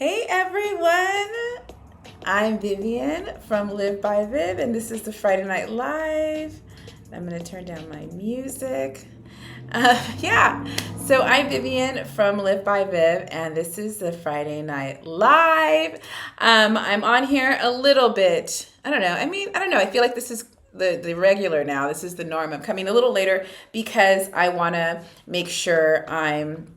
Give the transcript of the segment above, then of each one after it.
Hey everyone, I'm Vivian from Live by Viv, and this is the Friday Night Live. I'm going to turn down my music. So I'm Vivian from Live by Viv, and this is the Friday Night Live. I'm on here a little bit. I don't know. I don't know. I feel like this is the regular now. This is the norm. I'm coming a little later because I want to make sure I'm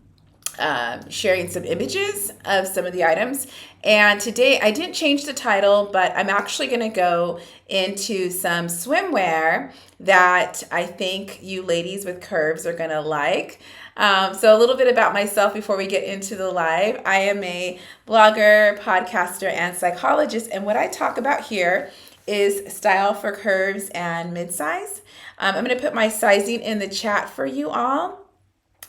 sharing some images of some of the items. And today I didn't change the title, but I'm actually going to go into some swimwear that I think you ladies with curves are going to like. So a little bit about myself before we get into the live. I am a blogger, podcaster, and psychologist. And what I talk about here is style for curves and mid-size. I'm going to put my sizing in the chat for you all.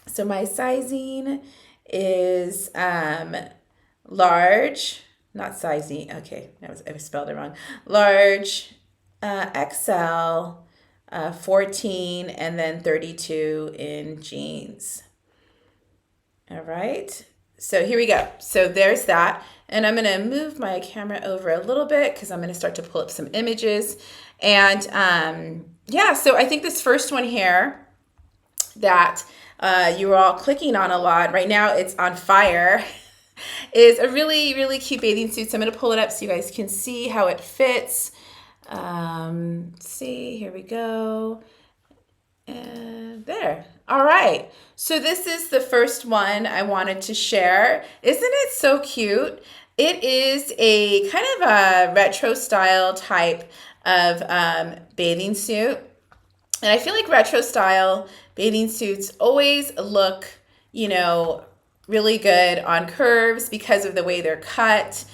So my sizing is large, not sizing. Okay, I spelled it wrong. Large, XL, 14, and then 32 in jeans. All right. So here we go. So there's that. And I'm going to move my camera over a little bit because I'm going to start to pull up some images. And so I think this first one here that you were all clicking on a lot. Right now it's on fire. Is a really, really cute bathing suit. So I'm going to pull it up so you guys can see how it fits. See, here we go. And there. All right. So this is the first one I wanted to share. Isn't it so cute? It is a kind of a retro style type of bathing suit. And I feel like retro style bathing suits always look, really good on curves because of the way they're cut.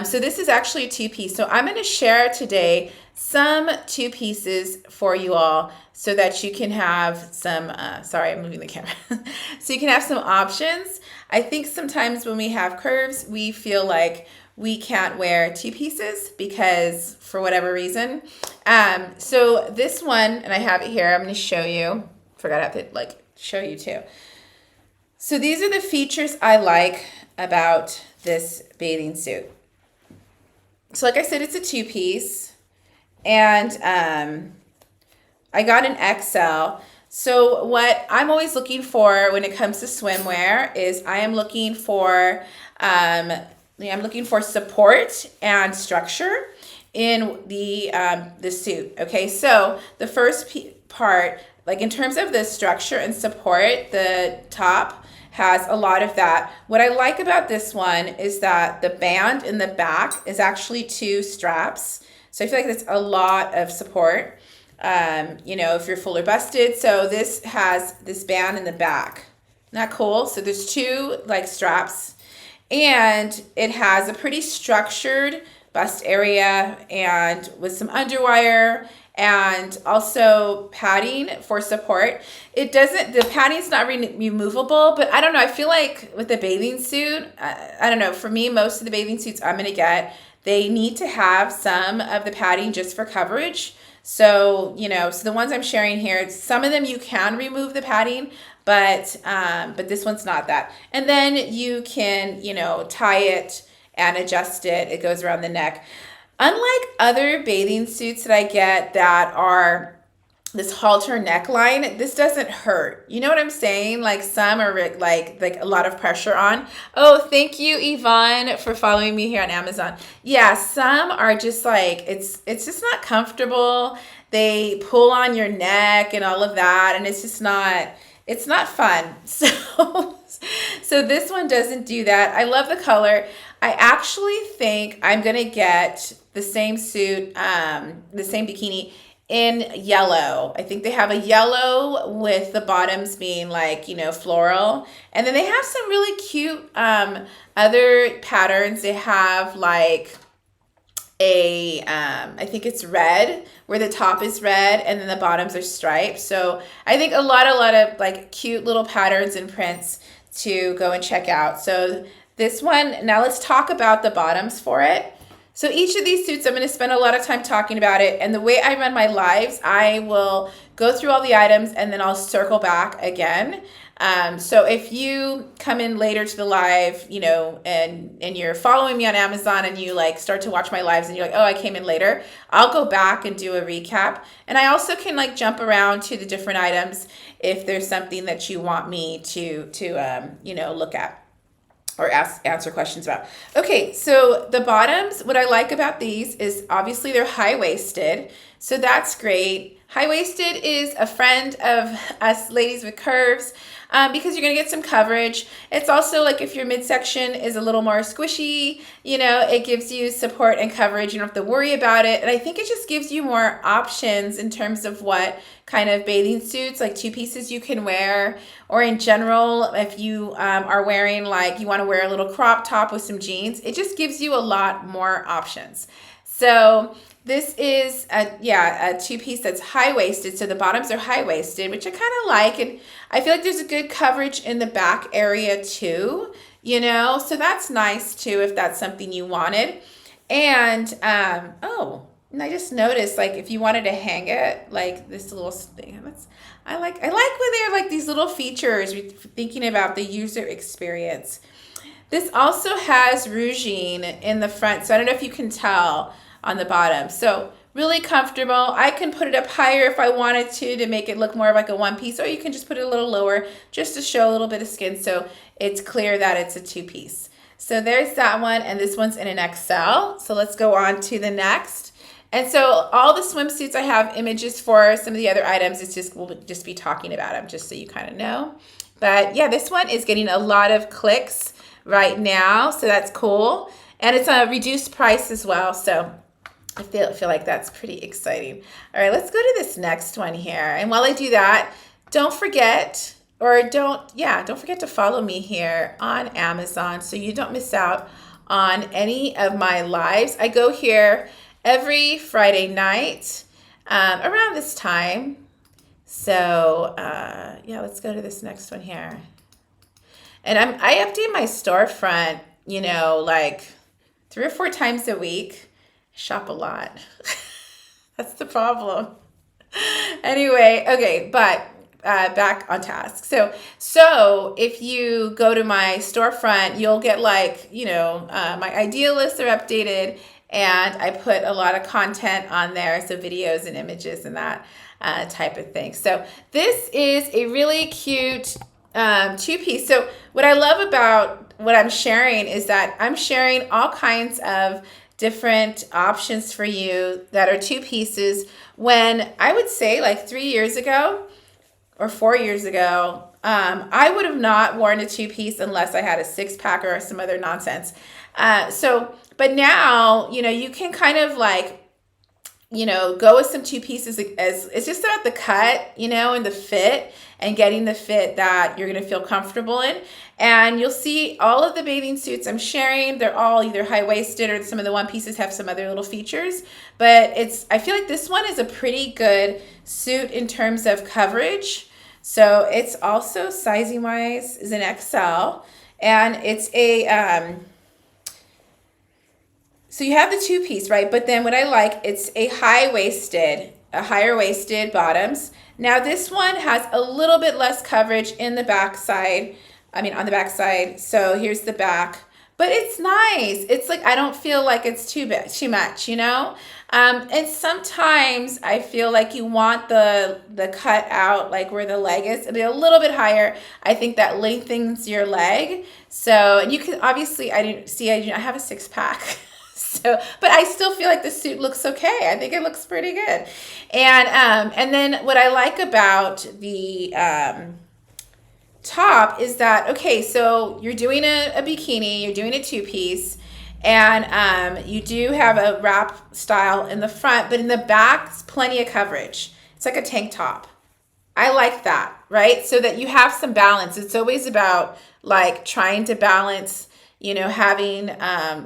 So this is actually a two-piece. So I'm going to share today some two pieces for you all so that you can have some, sorry, I'm moving the camera. So you can have some options. I think sometimes when we have curves, we feel like we can't wear two pieces because for whatever reason. So this one, and I have it here, I'm going to show you. Forgot I have to show you too. So these are the features I like about this bathing suit. So like I said, it's a two-piece, and I got an XL. So what I'm always looking for when it comes to swimwear is I'm looking for support and structure in the suit. Okay, so the first part, like in terms of the structure and support, the top has a lot of that. What I like about this one is that the band in the back is actually two straps. So I feel like that's a lot of support, if you're full or busted. So this has this band in the back. Isn't that cool? So there's two straps, and it has a pretty structured bust area and with some underwire and also padding for support. The padding's not removable, but I don't know. I feel like with the bathing suit, I don't know. For me, most of the bathing suits I'm going to get, they need to have some of the padding just for coverage. So, so the ones I'm sharing here, some of them you can remove the padding, but this one's not that. And then you can, tie it and adjust it. It goes around the neck. Unlike other bathing suits that I get that are this halter neckline, this doesn't hurt. You know what I'm saying? Like some are like a lot of pressure on. Oh, thank you, Yvonne, for following me here on Amazon. Yeah, some are just it's just not comfortable. They pull on your neck and all of that, and it's not fun. So this one doesn't do that. I love the color. I actually think I'm going to get the same suit, the same bikini in yellow. I think they have a yellow with the bottoms being floral. And then they have some really cute other patterns. They have I think it's red, where the top is red and then the bottoms are striped. So I think a lot of cute little patterns and prints to go and check out. So this one, now let's talk about the bottoms for it. So each of these suits, I'm going to spend a lot of time talking about it. And the way I run my lives, I will go through all the items and then I'll circle back again. So if you come in later to the live, you know, and you're following me on Amazon and you like start to watch my lives and you're like, oh, I came in later, I'll go back and do a recap. And I also can like jump around to the different items if there's something that you want me to you know, look at or answer questions about. Okay, so the bottoms, what I like about these is obviously they're high-waisted, so that's great. High-waisted is a friend of us ladies with curves because you're gonna get some coverage. It's also like if your midsection is a little more squishy, you know, it gives you support and coverage. You don't have to worry about it. And I think it just gives you more options in terms of what kind of bathing suits, like two pieces you can wear, or in general, if you are wearing like, you wanna wear a little crop top with some jeans, it just gives you a lot more options. So this is a two-piece that's high-waisted. So the bottoms are high-waisted, which I kind of like. And I feel like there's a good coverage in the back area too, you know? So that's nice too if that's something you wanted. And, oh, and I just noticed, like, if you wanted to hang it, like this little thing, I like when they're like these little features, thinking about the user experience. This also has ruching in the front, so I don't know if you can tell on the bottom. So really comfortable. I can put it up higher if I wanted to make it look more like a one piece, or you can just put it a little lower just to show a little bit of skin so it's clear that it's a two-piece. So there's that one, and this one's in an XL. So let's go on to the next. And so all the swimsuits I have images for. Some of the other items, we'll just be talking about them just so you kind of know. But yeah, this one is getting a lot of clicks right now, so that's cool. And it's a reduced price as well, so I feel like that's pretty exciting. All right, let's go to this next one here. And while I do that, don't forget to follow me here on Amazon so you don't miss out on any of my lives. I go here every Friday night around this time. So yeah, let's go to this next one here. And I update my storefront, you know, like 3 or 4 times a week. I shop a lot. That's the problem. Anyway, okay, but back on task. So if you go to my storefront, you'll get like, you know, my idea lists are updated, and I put a lot of content on there, so videos and images and that type of thing. So this is a really cute two-piece. So what I love about what I'm sharing is that I'm sharing all kinds of different options for you that are two pieces, when I would say like 3 years ago or 4 years ago, I would have not worn a two-piece unless I had a six-pack or some other nonsense. But now, you know, you can kind of like, you know, go with some two pieces, as it's just about the cut, you know, and the fit, and getting the fit that you're going to feel comfortable in. And you'll see all of the bathing suits I'm sharing, they're all either high-waisted, or some of the one pieces have some other little features. But I feel like this one is a pretty good suit in terms of coverage. So it's also sizing wise is an XL, and it's a so you have the two-piece, right? But then what I like, it's a higher waisted bottoms. Now this one has a little bit less coverage in the back side. On the back side. So here's the back, but it's nice. It's like, I don't feel like it's too much, you know? And sometimes I feel like you want the cut out, like where the leg is, it'll be a little bit higher. I think that lengthens your leg. So, and you can obviously, I have a six-pack. So, but I still feel like the suit looks okay. I think it looks pretty good. And then what I like about the top is that, okay, so you're doing a bikini, you're doing a two-piece, and you do have a wrap style in the front, but in the back, it's plenty of coverage. It's like a tank top. I like that, right? So that you have some balance. It's always about like trying to balance, you know, having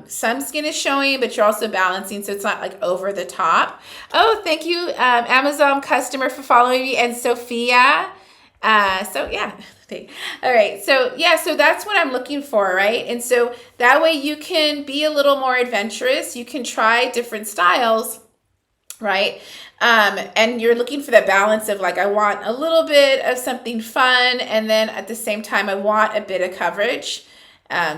some skin is showing, but you're also balancing so it's not like over the top. Oh, thank you, Amazon customer, for following me, and Sophia So yeah. All right. So yeah, so that's what I'm looking for, right? And so that way you can be a little more adventurous. You can try different styles, right? And you're looking for that balance of like, I want a little bit of something fun, and then at the same time, I want a bit of coverage.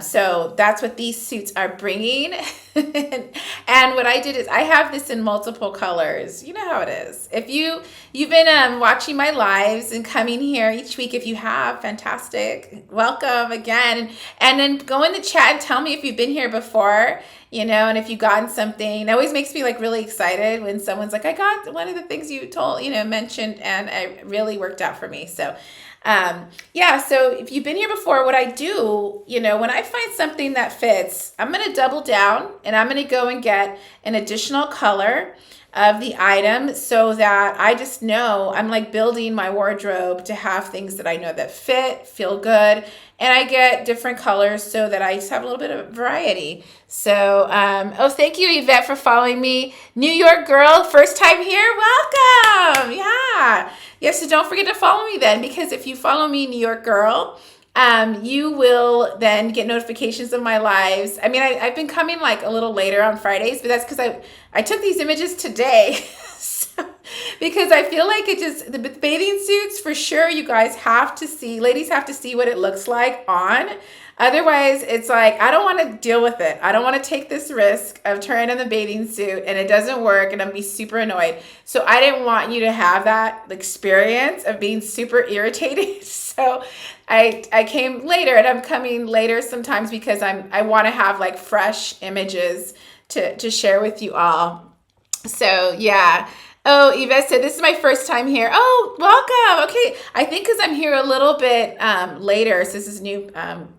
So that's what these suits are bringing. And what I did is I have this in multiple colors. You know how it is. If you've been watching my lives and coming here each week, if you have, fantastic. Welcome again. And then go in the chat and tell me if you've been here before, and if you've gotten something. It always makes me like really excited when someone's like, I got one of the things you mentioned, and it really worked out for me. So yeah, so if you've been here before, what I do, when I find something that fits, I'm going to double down and I'm going to go and get an additional color of the item so that I just know I'm like building my wardrobe to have things that I know that fit, feel good, and I get different colors so that I just have a little bit of variety. So, thank you, Yvette, for following me. New York girl, first time here, welcome. Yeah. Yeah, so don't forget to follow me then, because if you follow me, New York girl, you will then get notifications of my lives. I mean, I've been coming like a little later on Fridays, but that's because I took these images today. Because I feel like the bathing suits, for sure, you guys have to see, ladies have to see what it looks like on. Otherwise, it's like, I don't want to deal with it. I don't want to take this risk of trying on the bathing suit and it doesn't work and I'm be super annoyed. So I didn't want you to have that experience of being super irritated. So I came later, and I'm coming later sometimes because I want to have like fresh images to share with you all. So yeah. Oh, Yvette said, this is my first time here. Oh, welcome. Okay. I think because I'm here a little bit later. So this is new,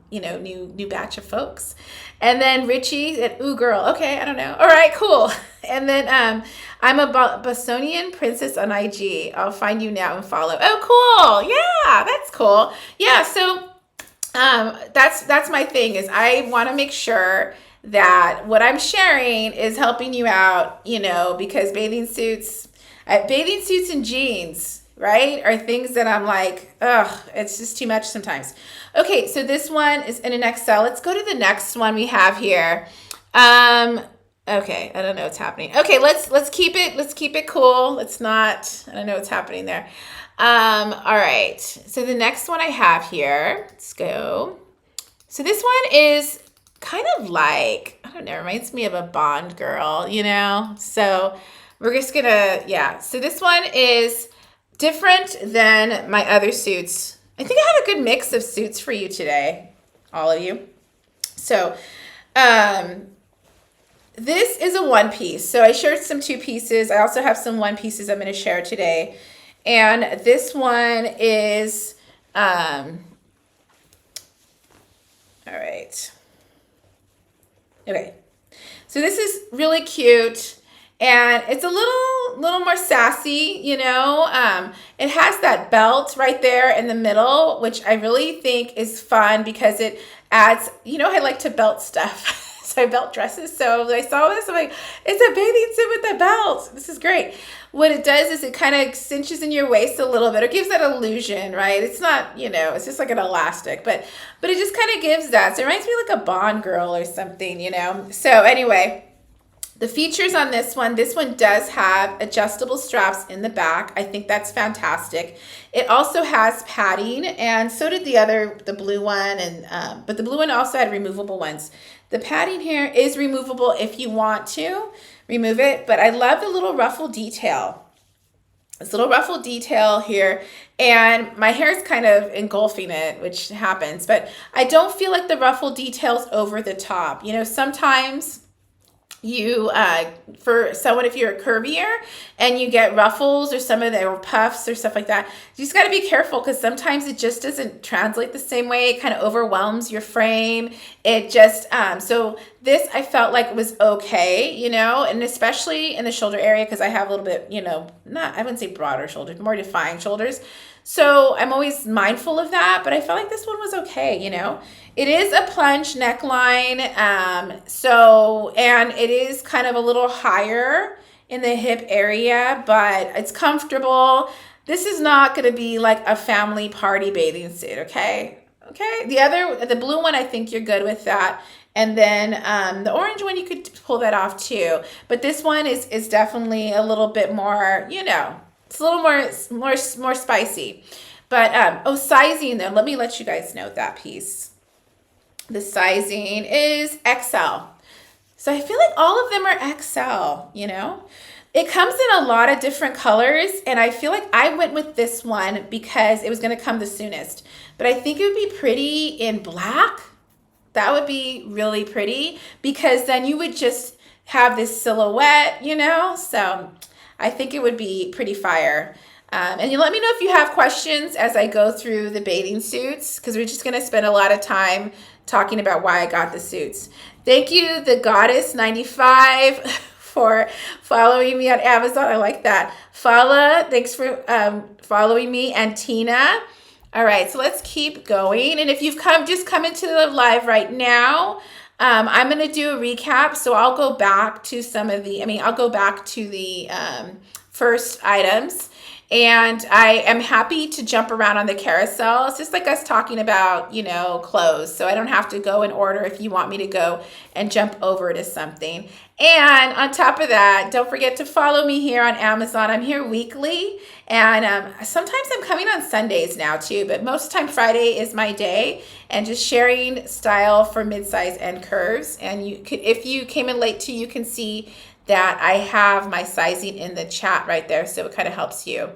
new batch of folks. And then Richie said, ooh, girl. Okay. I don't know. All right, cool. And then I'm a Bostonian princess on IG. I'll find you now and follow. Oh, cool. Yeah, that's cool. Yeah. So that's my thing, is I want to make sure that what I'm sharing is helping you out, because bathing suits and jeans, right, are things that I'm like, ugh, it's just too much sometimes. Okay, so this one is in an XL. Let's go to the next one we have here. Okay, I don't know what's happening. Okay, let's keep it cool. I don't know what's happening there. All right, so the next one I have here, let's go. So this one is kind of like, I don't know, reminds me of a Bond girl, So we're just gonna, yeah. So this one is different than my other suits. I think I had a good mix of suits for you today, all of you. So this is a one piece. So I shared some two pieces. I also have some one pieces I'm gonna share today. And this one is, all right. Okay, so this is really cute, and it's a little more sassy, It has that belt right there in the middle, which I really think is fun because it adds, I like to belt stuff. So I belt dresses. So I saw this, I'm like, it's a bathing suit with a belt. This is great. What it does is it kind of cinches in your waist a little bit. It gives that illusion, right? It's not, it's just like an elastic, but it just kind of gives that. So it reminds me like a Bond girl or something, So anyway, the features on this one does have adjustable straps in the back. I think that's fantastic. It also has padding, and so did the blue one, and but the blue one also had removable ones. The padding here is removable if you want to remove it, but I love the little ruffle detail. This little ruffle detail here, and my hair is kind of engulfing it, which happens, but I don't feel like the ruffle detail's over the top. Sometimes for someone, if you're curvier and you get ruffles or some of the puffs or stuff like that, you just got to be careful, because sometimes it just doesn't translate the same way. It kind of overwhelms your frame. It just, so this I felt like was okay, and especially in the shoulder area, because I have a little bit, I wouldn't say broader shoulders, more defined shoulders. So I'm always mindful of that, but I felt like this one was okay, It is a plunge neckline, and it is kind of a little higher in the hip area, but it's comfortable. This is not going to be like a family party bathing suit, okay? Okay. The blue one, I think you're good with that. And then the orange one, you could pull that off too. But this one is definitely a little bit more, it's a little more spicy. But oh, sizing though, let me let you guys know that piece. The sizing is XL. So I feel like all of them are XL. It comes in a lot of different colors, and I feel like I went with this one because it was going to come the soonest. But I think it would be pretty in black. That would be really pretty because then you would just have this silhouette, So I think it would be pretty fire. And you let me know if you have questions as I go through the bathing suits, because we're just going to spend a lot of time talking about why I got the suits. Thank you, the Goddess 95, for following me on Amazon. I like that. Fala, thanks for following me, and Tina. All right, so let's keep going. And if you've just come into the live right now, I'm going to do a recap. So I'll go back to I'll go back to the first items. And I am happy to jump around on the carousel. It's just like us talking about, clothes. So I don't have to go in order if you want me to go and jump over to something. And on top of that, don't forget to follow me here on Amazon. I'm here weekly. And sometimes I'm coming on Sundays now too. But most of the time Friday is my day. And just sharing style for midsize and curves. And if you came in late too, you can see that I have my sizing in the chat right there. So it kind of helps you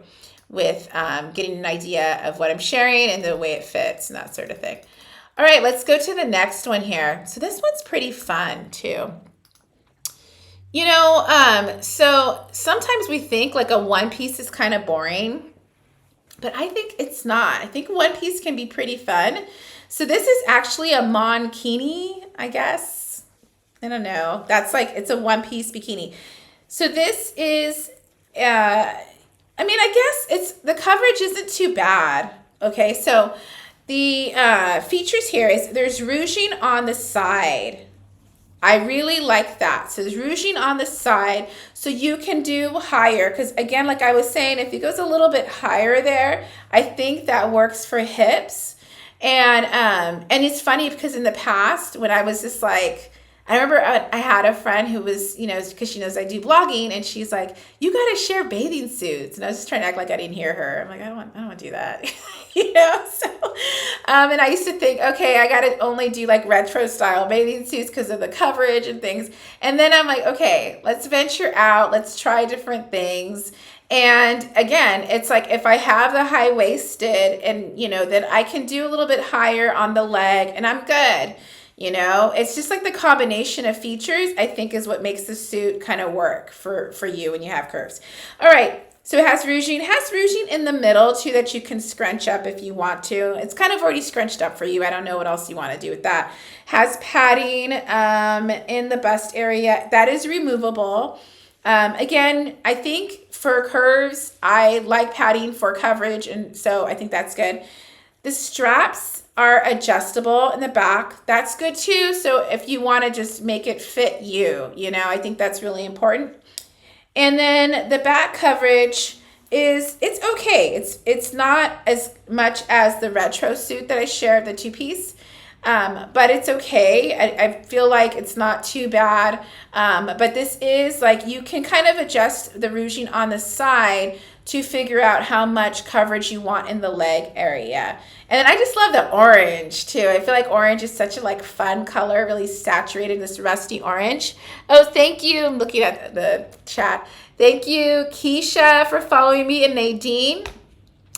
with getting an idea of what I'm sharing and the way it fits and that sort of thing. All right, let's go to the next one here. So this one's pretty fun too. So sometimes we think like a one piece is kind of boring, but I think it's not. I think one piece can be pretty fun. So this is actually a mankini, I guess. I don't know. It's a one-piece bikini. So this is, I guess the coverage isn't too bad. Okay, so the features here is there's ruching on the side. I really like that. So there's ruching on the side, so you can do higher. Because again, like I was saying, if it goes a little bit higher there, I think that works for hips. And it's funny because in the past, when I was just like, I remember I had a friend who was, because she knows I do blogging, and she's like, "You got to share bathing suits." And I was just trying to act like I didn't hear her. I'm like, I don't want to do that, So, and I used to think, okay, I got to only do like retro style bathing suits because of the coverage and things. And then I'm like, okay, let's venture out. Let's try different things. And again, it's like if I have the high waisted, and then I can do a little bit higher on the leg, and I'm good. It's just like the combination of features, I think, is what makes the suit kind of work for you when you have curves. All right. So it has ruching. It has ruching in the middle too that you can scrunch up if you want to. It's kind of already scrunched up for you. I don't know what else you want to do with that. Has padding in the bust area. That is removable. Again, I think for curves, I like padding for coverage, and so I think that's good. The straps are adjustable in the back. That's good too. So if you want to just make it fit you, I think that's really important. And then the back coverage it's okay. It's not as much as the retro suit that I shared, the two-piece. But it's okay. I feel like it's not too bad. But this is like, you can kind of adjust the ruching on the side to figure out how much coverage you want in the leg area. And then I just love the orange too. I feel like orange is such a fun color, really saturated, this rusty orange. Oh, thank you. I'm looking at the chat. Thank you, Keisha, for following me, and Nadine.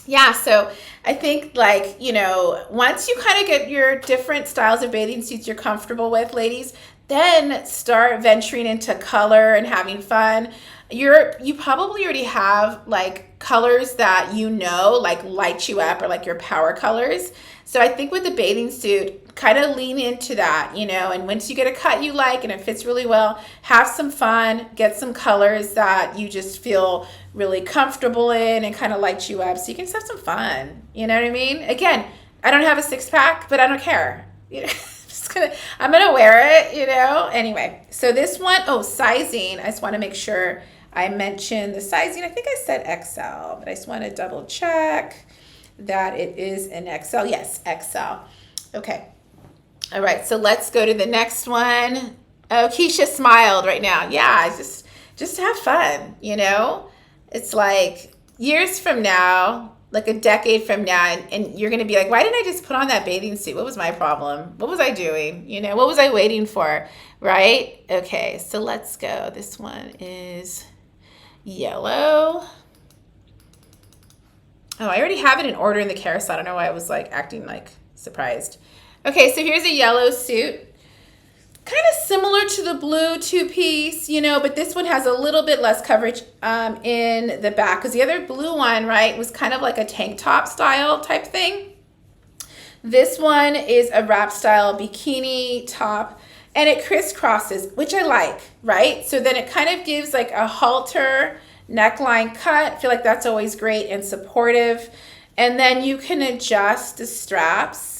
Yeah, so I think once you kind of get your different styles of bathing suits you're comfortable with, ladies, then start venturing into color and having fun. You probably already have colors that light you up, or your power colors. So I think with the bathing suit, kind of lean into that, and once you get a cut you like and it fits really well, have some fun, get some colors that you just feel really comfortable in and kind of light you up, so you can just have some fun. You know what I mean? Again, I don't have a six-pack, but I don't care. I'm gonna wear it, Anyway, so this one, sizing, I just want to make sure I mentioned the sizing. I think I said XL, but I just want to double check that it is an XL. Yes, XL. Okay. All right, so let's go to the next one. Oh, Keisha smiled right now. Yeah, just have fun, you know? It's like years from now, like a decade from now, and you're gonna be like, why didn't I just put on that bathing suit? What was my problem? What was I doing? You know, what was I waiting for? Right? Okay, so let's go. This one is yellow. Oh, I already have it in order in the carousel. I don't know why I was like acting like surprised. Okay, so here's a yellow suit. Kind of similar to the blue two-piece, you know, but this one has a little bit less coverage in the back, because the other blue one, right, was kind of like a tank top style type thing. This one is a wrap style bikini top, and it crisscrosses, which I like, right? So then it kind of gives like a halter neckline cut. I feel like that's always great and supportive. And then you can adjust the straps,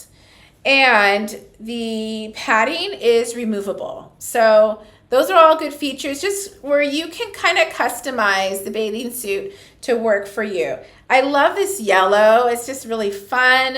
and the padding is removable. So those are all good features, just where you can kind of customize the bathing suit to work for you. I love this yellow. It's just really fun.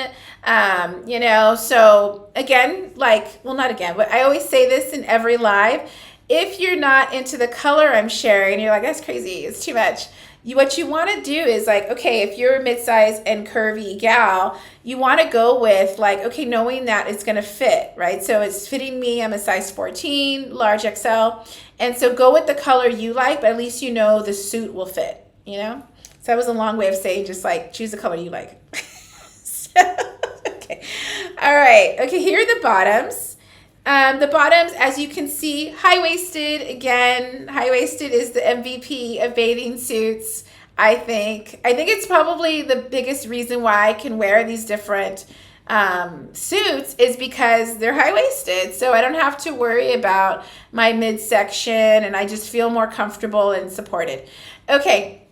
You know, so again, like, well, not again, but I always say this in every live. If you're not into the color I'm sharing, you're like, that's crazy, it's too much. What you want to do is like, okay, if you're a mid-size and curvy gal, you want to go with like, okay, knowing that it's going to fit, right? So it's fitting me. I'm a size 14, large XL. And so go with the color you like, but at least you know the suit will fit, you know? So that was a long way of saying just like choose the color you like. Okay. All right. Okay, here are the bottoms. The bottoms, as you can see, high-waisted. Again, high-waisted is the MVP of bathing suits, I think. I think it's probably the biggest reason why I can wear these different suits is because they're high-waisted. So I don't have to worry about my midsection, and I just feel more comfortable and supported. Okay.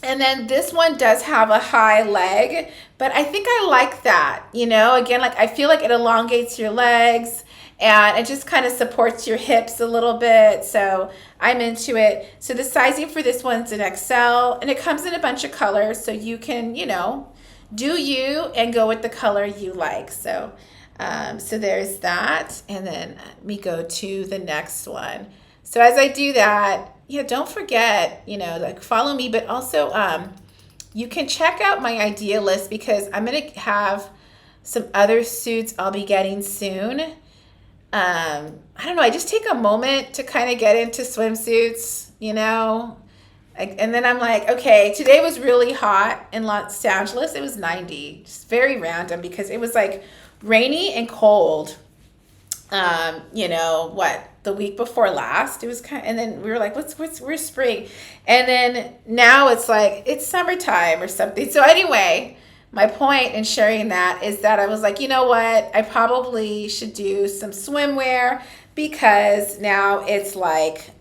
And then this one does have a high leg, but I think I like that, you know? Again, like I feel like it elongates your legs, and it just kind of supports your hips a little bit. So I'm into it. So the sizing for this one's an XL, and it comes in a bunch of colors. So you can, you know, do you and go with the color you like. So, so there's that. And then let me go to the next one. So as I do that, yeah, don't forget, you know, like follow me, but also you can check out my idea list, because I'm going to have some other suits I'll be getting soon. I don't know, I just take a moment to kind of get into swimsuits, you know, and then I'm like, okay, today was really hot in Los Angeles. It was 90, just very random, because it was like rainy and cold. You know what, the week before last, it was kind of, and then we were like, where's spring? And then now it's like, it's summertime or something. So anyway, my point in sharing that is that I was like, you know what? I probably should do some swimwear, because now it's like,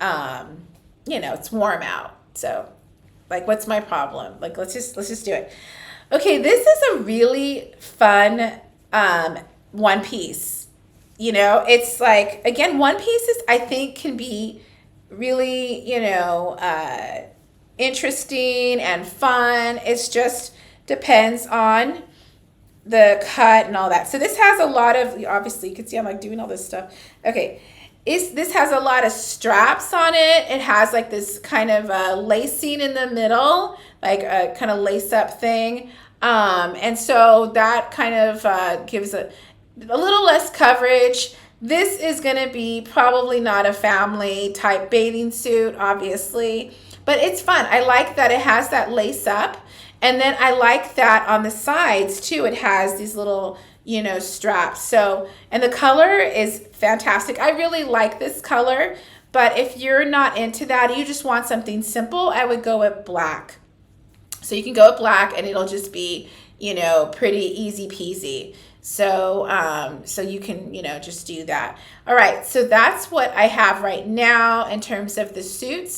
you know, it's warm out. So like, what's my problem? Like, let's just do it. Okay. This is a really fun, one piece, you know, it's like, again, one pieces I think can be really, you know, interesting and fun. It's just, depends on the cut and all that. So this has a lot of, obviously you can see I'm like doing all this stuff. Okay. This has a lot of straps on it. It has like this kind of lacing in the middle, like a kind of lace up thing. And so that kind of gives a little less coverage. This is going to be probably not a family type bathing suit, obviously, but it's fun. I like that it has that lace up. And then I like that on the sides too, it has these little, you know, straps. So, and the color is fantastic. I really like this color, but if you're not into that, you just want something simple, I would go with black. So you can go with black and it'll just be, you know, pretty easy peasy. So, so you can, you know, just do that. All right. So that's what I have right now in terms of the suits.